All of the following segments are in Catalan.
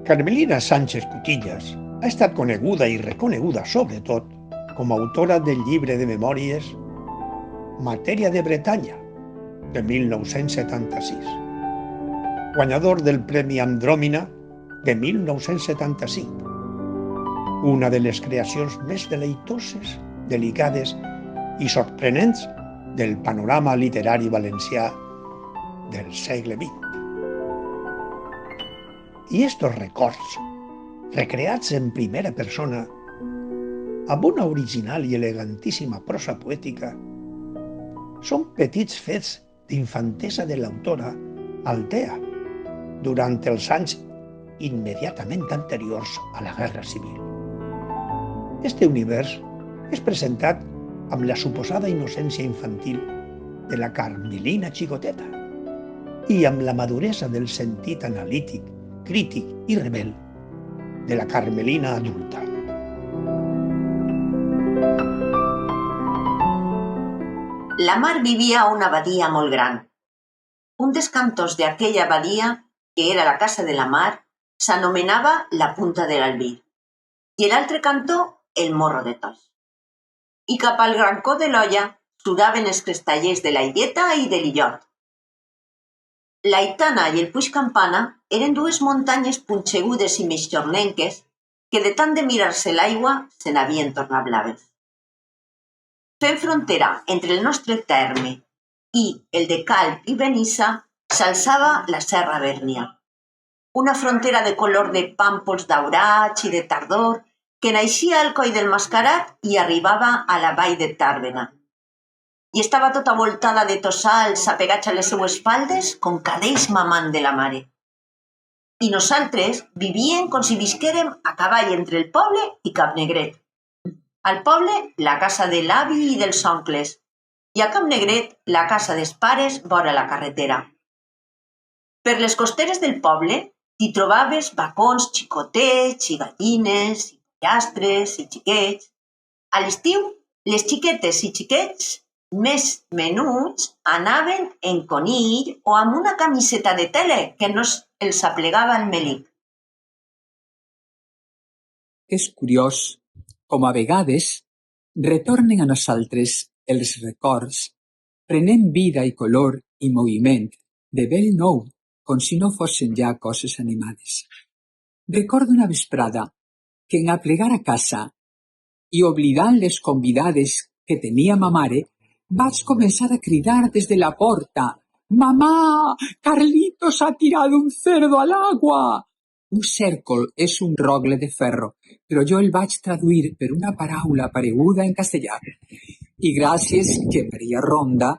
Carmelina Sánchez Cutillas ha estat coneguda i reconeguda, sobretot, com a autora del llibre de memòries Matèria de Bretanya, de 1976, guanyador del Premi Andròmina de 1975, una de les creacions més deleitoses, delicades i sorprenents del panorama literari valencià del segle XX. I estos records, recreats en primera persona, amb una original i elegantíssima prosa poètica, són petits fets d'infantesa de l'autora Altea durant els anys immediatament anteriors a la Guerra Civil. Este univers és presentat amb la suposada innocència infantil de la Carmelina xicoteta i amb la maduresa del sentit analític, crític i rebel de la Carmelina adulta. La Mar vivia a una abadia molt gran. Un dels cantors d'aquella abadia, que era la casa de la Mar, s'anomenava la Punta de l'Albir i l'altre cantó el Morro de Tos. I cap al grancó de l'olla sudaven els crestallers de l'Aigueta i de l'Illot. L'Aitana i el Puig Campana eren dues muntanyes punxegudes i meixornenques que de tant de mirar-se l'aigua se n'havien tornat blaves. Fent frontera entre el nostre terme i el de Calp i Benissa s'alçava la Serra Bèrnia, una frontera de color de pàmpols daurats i de tardor que naixia al coll del Mascarat i arribava a la vall de Tàrbena. I estava tota voltada de tossals apegats a les seues faldes com cadells mamant de la mare. I nosaltres vivíem com si visquérem a cavall entre el poble i Capnegret. Al poble, la casa de l'avi i dels oncles, i a Capnegret, la casa dels pares vora la carretera. Per les costeres del poble t'hi trobaves bacons xicotets i gallines, i pollastres i xiquets. A l'estiu, les xiquetes i xiquets més menuts anaven en conill o amb una camiseta de tele que no els aplegava el melic. És curiós com a vegades retornen a nosaltres els records, prenent vida i color i moviment de bell nou, com si no fossin ja coses animades. Recordo una vesprada que en aplegar a casa i oblidant les convidades que tenia ma mare, vaig començar a cridar des de la porta: «Mamà, Carlitos ha tirado un cerdo al agua!» Un cèrcol és un rogle de ferro, però jo el vaig traduir per una paraula pareguda en castellà. I gràcies que Maria Ronda,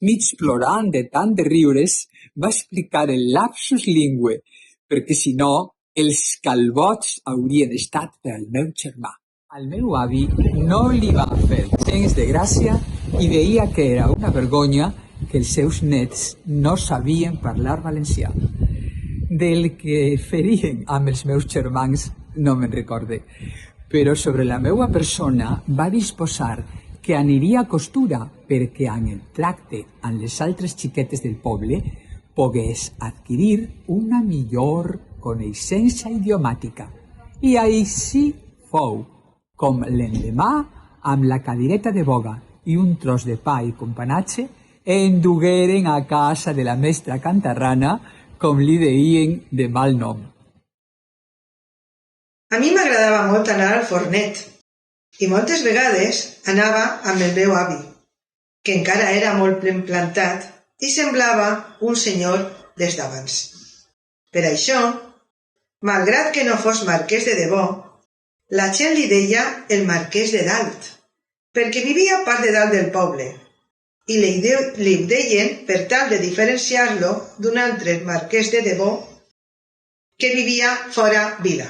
mig plorant de tant de riures, va explicar el lapsus lingue, perquè si no, els calbots haurien estat per al meu germà. Al meu avi no li va fer gens de gràcia i deia que era una vergonya que els seus nets no sabien parlar valencià. Del que ferien amb els meus germans no me'n recorde, però sobre la meua persona va disposar que aniria a costura perquè en el tracte amb les altres xiquetes del poble pogués adquirir una millor coneixença idiomàtica. I així fou, com l'endemà, amb la cadireta de boga i un tros de pa i companatge, endugueren a casa de la mestra Cantarrana, com li deien de mal nom. A mi m'agradava molt anar al fornet i moltes vegades anava amb el meu avi, que encara era molt ben plantat i semblava un senyor des d'abans. Per això, malgrat que no fos marquès de debò, la gent li deia el marquès de dalt, perquè vivia a part de dalt del poble, i li deien per tal de diferenciar-lo d'un altre marquès de debò que vivia fora vila.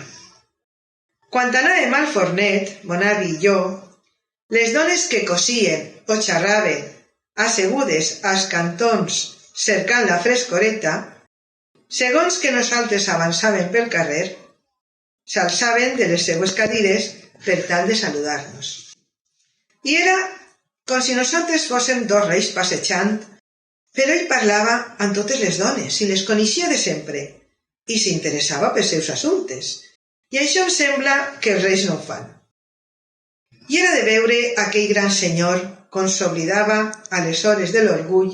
Quan anàvem al fornet, mon avi i jo, les dones que cosien o xerraven assegudes als cantons cercant la frescoreta, segons que nosaltres avançàvem pel carrer, s'alçaven de les seues cadires per tal de saludar-nos. I era com si nosaltres fóssim dos reis passejant, però ell parlava amb totes les dones i les coneixia de sempre, i s'interessava pels seus assumptes, i això em sembla que els reis no ho fan. I era de veure aquell gran senyor com s'oblidava a les hores de l'orgull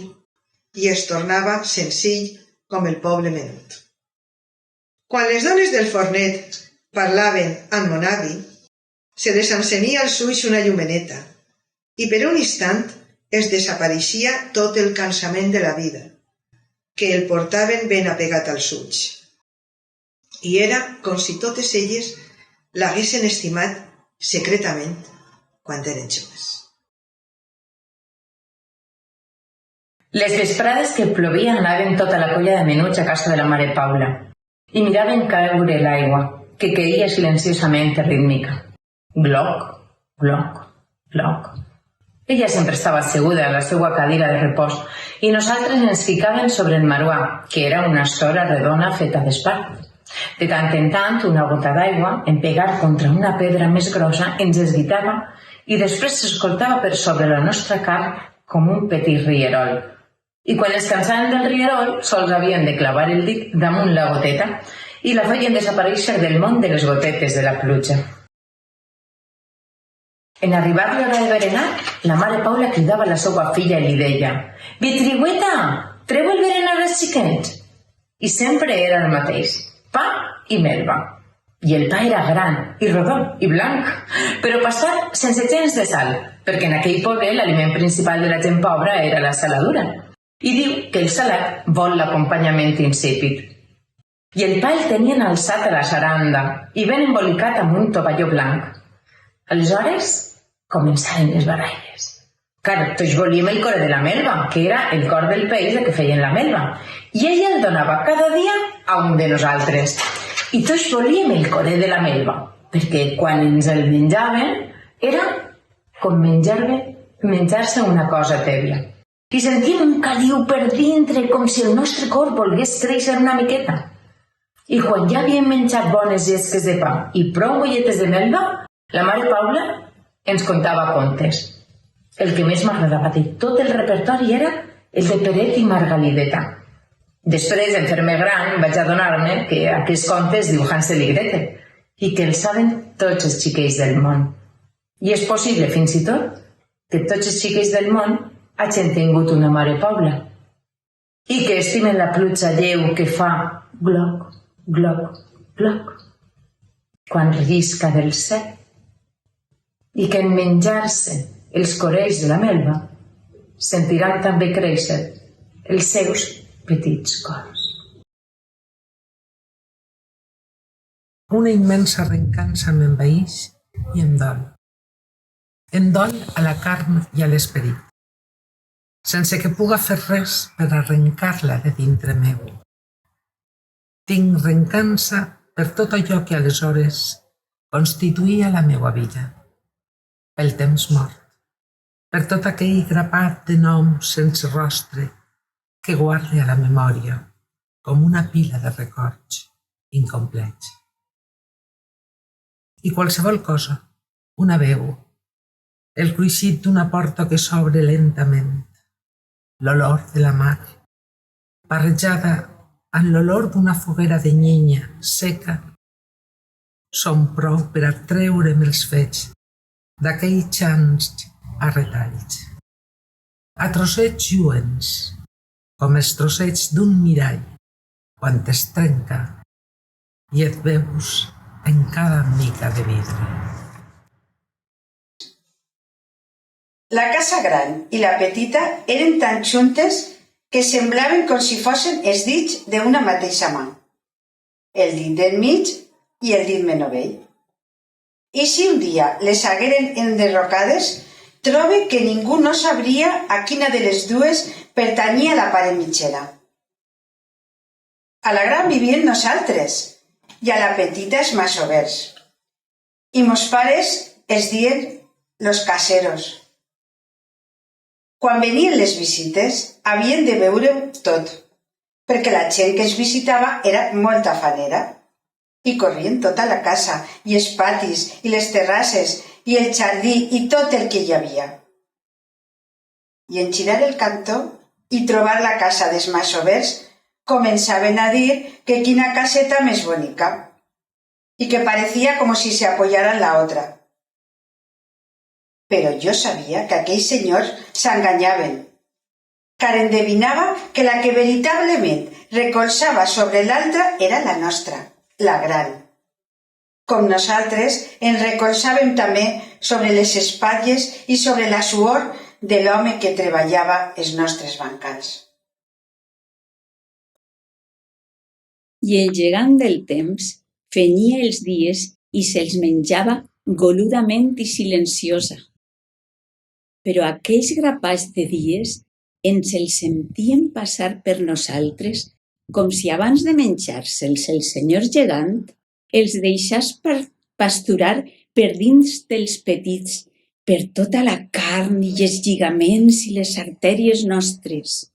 i es tornava senzill com el poble menut. Quan les dones del fornet parlaven amb mon avi, se les encenia als ulls una llumeneta i per un instant es desapareixia tot el cansament de la vida, que el portaven ben apegat als ulls. I era com si totes elles l'haguessin estimat secretament quan eren joves. Les vesprades que plovia anaven tota la colla de menuts a casa de la mare Paula i miraven caure l'aigua, que queia silenciosament i rítmica. Gloc, gloc, gloc. Ella sempre estava asseguda a la seva cadira de repòs i nosaltres ens ficàvem sobre el maruà, que era una estora redona feta d'espart. De tant en tant, una gota d'aigua, en pegar contra una pedra més grossa, ens esguitava i després s'escoltava per sobre la nostra carn com un petit rierol. I quan es cansaven del rierol, sols havien de clavar el dit damunt la goteta i la feien desaparèixer del món de les gotetes de la pluja. En arribar l'hora de berenar, la mare Paula cridava a la seva filla i li deia: «Vitrigüeta, treu el berenar als xiquets!» I sempre era el mateix, pa i melva. I el pa era gran, i rodó, i blanc, però passat sense gens de sal, perquè en aquell poble l'aliment principal de la gent pobra era la saladura. I diu que el salat vol l'acompanyament insípid. I el pa el tenien alçat a la saranda i ben embolicat amb un tovalló blanc. Aleshores començaren les baralles. Clar, tots volíem el core de la melva, que era el cor del peix que feien la melva, i ella el donava cada dia a un de nosaltres. I tots volíem el core de la melva, perquè quan ens el menjaven era com menjar-se una cosa tèbia. I sentíem un caliu per dintre, com si el nostre cor volgués créixer una miqueta. I quan ja havíem menjat bones llesques de pa i prou bolletes de melva, la mare Paula ens contava contes. El que més m'agradava de tot el repertori era el de Peret i Margalideta. Després, en fer-me gran, vaig adonar-me que aquests contes diu Hansel i Gretel i que els saben tots els xiquets del món. I és possible, fins i tot, que tots els xiquets del món hagin tingut una mare Paula i que estimen la pluja lleu que fa gloc, gloc, gloc quan llisca del cel i que en menjar-se els corells de la melva sentiran també créixer els seus petits cors. Una immensa rencança m'envaeix i em dol. Em dol a la carn i a l'esperit, sense que puga fer res per arrencar-la de dintre meu. Tinc rencança per tot allò que aleshores constituïa la meua vida, pel temps mort, per tot aquell grapat de noms sense rostre que guarde a la memòria com una pila de records incomplets. I qualsevol cosa, una veu, el cruixit d'una porta que s'obre lentament, l'olor de la mar, barrejada amb l'olor d'una foguera de llenya seca, són prou per a treure'm els fets d'aquells xants a retalls. A trossets lluents, com els trossets d'un mirall, quan es trenca i et veus en cada mica de vidre. La casa gran i la petita eren tan juntes que semblaven com si fossin els dits d'una mateixa mà, el dit del mig i el dit menovell. I si un dia les hagueren enderrocades, trobe que ningú no sabria a quina de les dues pertanyia la part mitgera. A la gran vivien nosaltres i a la petita els masovers. I mos pares es dien los caseros. Quan venien les visites, havien de veure-ho tot, perquè la gent que es visitava era molt afanera, i corrien tota la casa, i els patis, i les terrasses, i el jardí, i tot el que hi havia. I en girar el cantó i trobar la casa dels masovers comenzaban a dir que quina caseta més bonica y que parecía como si se apoyara en la otra. Pero yo sabía que aquells senyors s'enganyaven, car endevinava que la que veritablement recolzava sobre l'altra era la nostra, la gran. Com nosaltres ens recolzàvem també sobre les espatlles i sobre la suor de l'home que treballava els nostres bancals. I el gegant del temps fenyia els dies i se'ls menjava goludament i silenciosa. Però aquells grapats de dies ens els sentien passar per nosaltres com si abans de menjar-se'ls el senyor gegant els deixàs pasturar per dins dels petits, per tota la carn i els lligaments i les artèries nostres.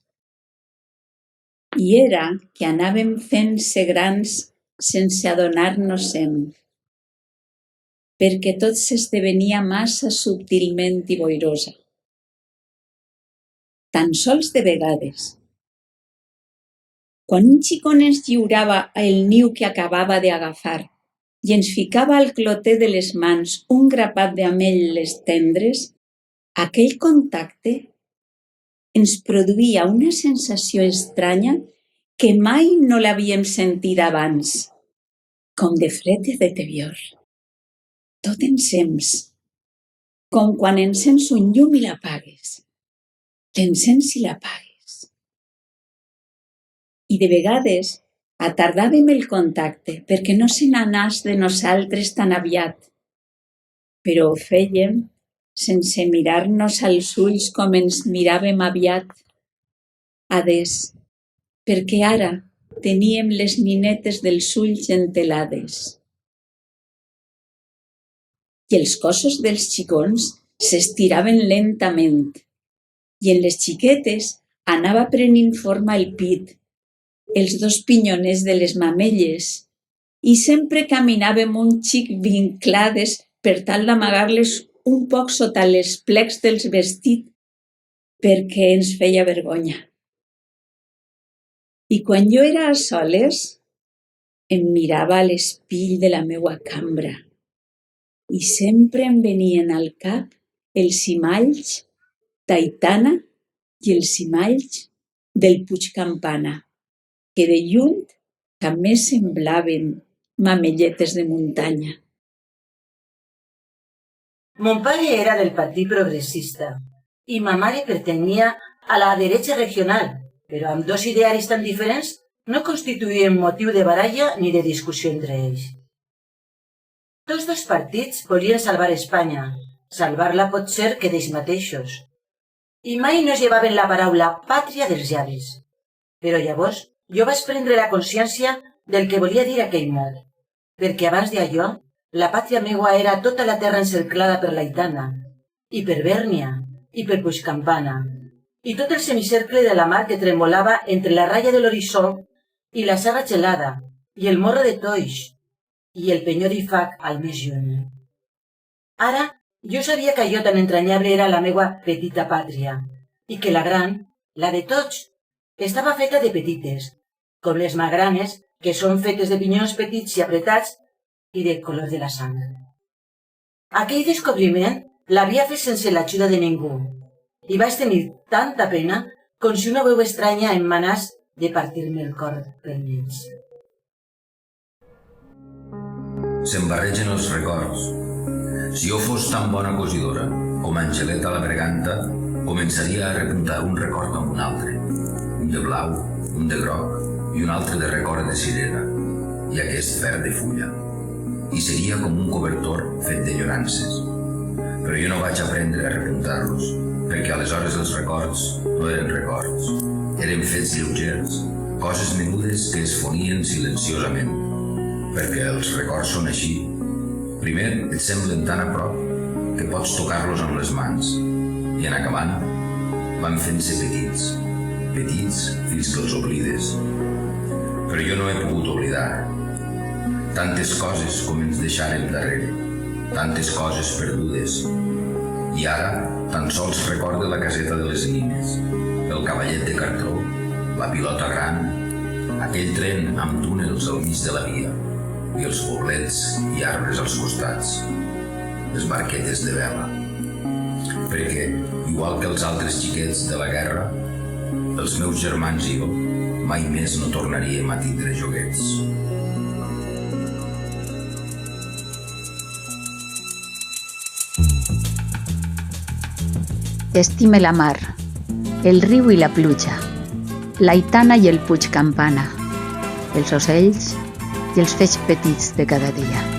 I era que anàvem fent-se grans sense adonar-nos-en, perquè tot s'esdevenia massa subtilment i boirosa. Tan sols de vegades. Quan un xicón ens lliurava el niu que acabava d'agafar i ens ficava al cloter de les mans un grapat d'ametlles tendres, aquell contacte ens produïa una sensació estranya que mai no l'havíem sentit abans, com de fred i de tebior. Tot ensems, com quan encens un llum i l'apagues. L'encens i l'apagues. I de vegades atardàvem el contacte perquè no se n'anàs de nosaltres tan aviat, però ho fèiem sense mirar-nos als ulls com ens miràvem aviat. Ades, perquè ara teníem les ninetes dels ulls entelades. I els cossos dels xicons s'estiraven lentament i en les xiquetes anava prenent forma el pit, els dos pinyoners de les mamelles, i sempre caminàvem un xic vinclades per tal d'amagar-les un poc sota els plecs dels vestits perquè ens feia vergonya. I quan jo era a soles, em mirava a l'espill de la meua cambra i sempre em venien al cap els cimalls d'Aitana i els cimalls del Puig Campana, que de lluny també semblaven mamelletes de muntanya. Mon pare era del Partit Progressista i ma mare pertanyia a la derecha regional, però amb dos idearis tan diferents no constituïen motiu de baralla ni de discussió entre ells. Tots dos partits volien salvar Espanya, salvar-la pot ser que d'ells mateixos, i mai no llevaven la paraula pàtria dels llavis. Però llavors jo vaig prendre la consciència del que volia dir aquell mot, perquè abans d'allò la pàtria meua era tota la terra encerclada per l'Aitana, i per Bèrnia, i per Puigcampana, i tot el semicercle de la mar que tremolava entre la ratlla de l'horitzó i la serra gelada, i el morro de Toix, i el penyó d'Ifac al més lluny. Ara, jo sabia que allò tan entranyable era la meua petita pàtria, i que la gran, la de tots, estava feta de petites, com les magranes, que són fetes de pinyons petits i apretats i de color de la sang. Aquell descobriment l'havia fet sense l'ajuda de ningú, i vaig tenir tanta pena com si una veu estranya em manàs de partir-me el cor pel mig. Se'm barregen els records. Si jo fos tan bona cosidora com Angeleta la Berganta, començaria a repuntar un record amb un altre. Un de blau, un de groc i un altre de record de cirera, i aquest verd de fulla. I seria com un cobertor fet de llorances. Però jo no vaig aprendre a repuntar-los, perquè aleshores els records no eren records. Eren fets lleugers, coses menudes que es fonien silenciosament, perquè els records són així. Primer et semblen tan a prop que pots tocar-los amb les mans, i en acabant van fent-se petits, petits fins que els oblides. Però jo no he pogut oblidar. Tantes coses com ens deixàrem darrere, tantes coses perdudes. I ara tan sols recorde la caseta de les nines, el cavallet de cartró, la pilota gran, Aquell tren amb túnels al mig de la via i els poblets i arbres als costats, les barquetes de vela. Perquè, igual que els altres xiquets de la guerra, els meus germans i jo mai més no tornaríem a tindre joguets. Estime la mar, el riu i la pluja, l'aitana i el puig campana, els ocells i els fets petits de cada dia.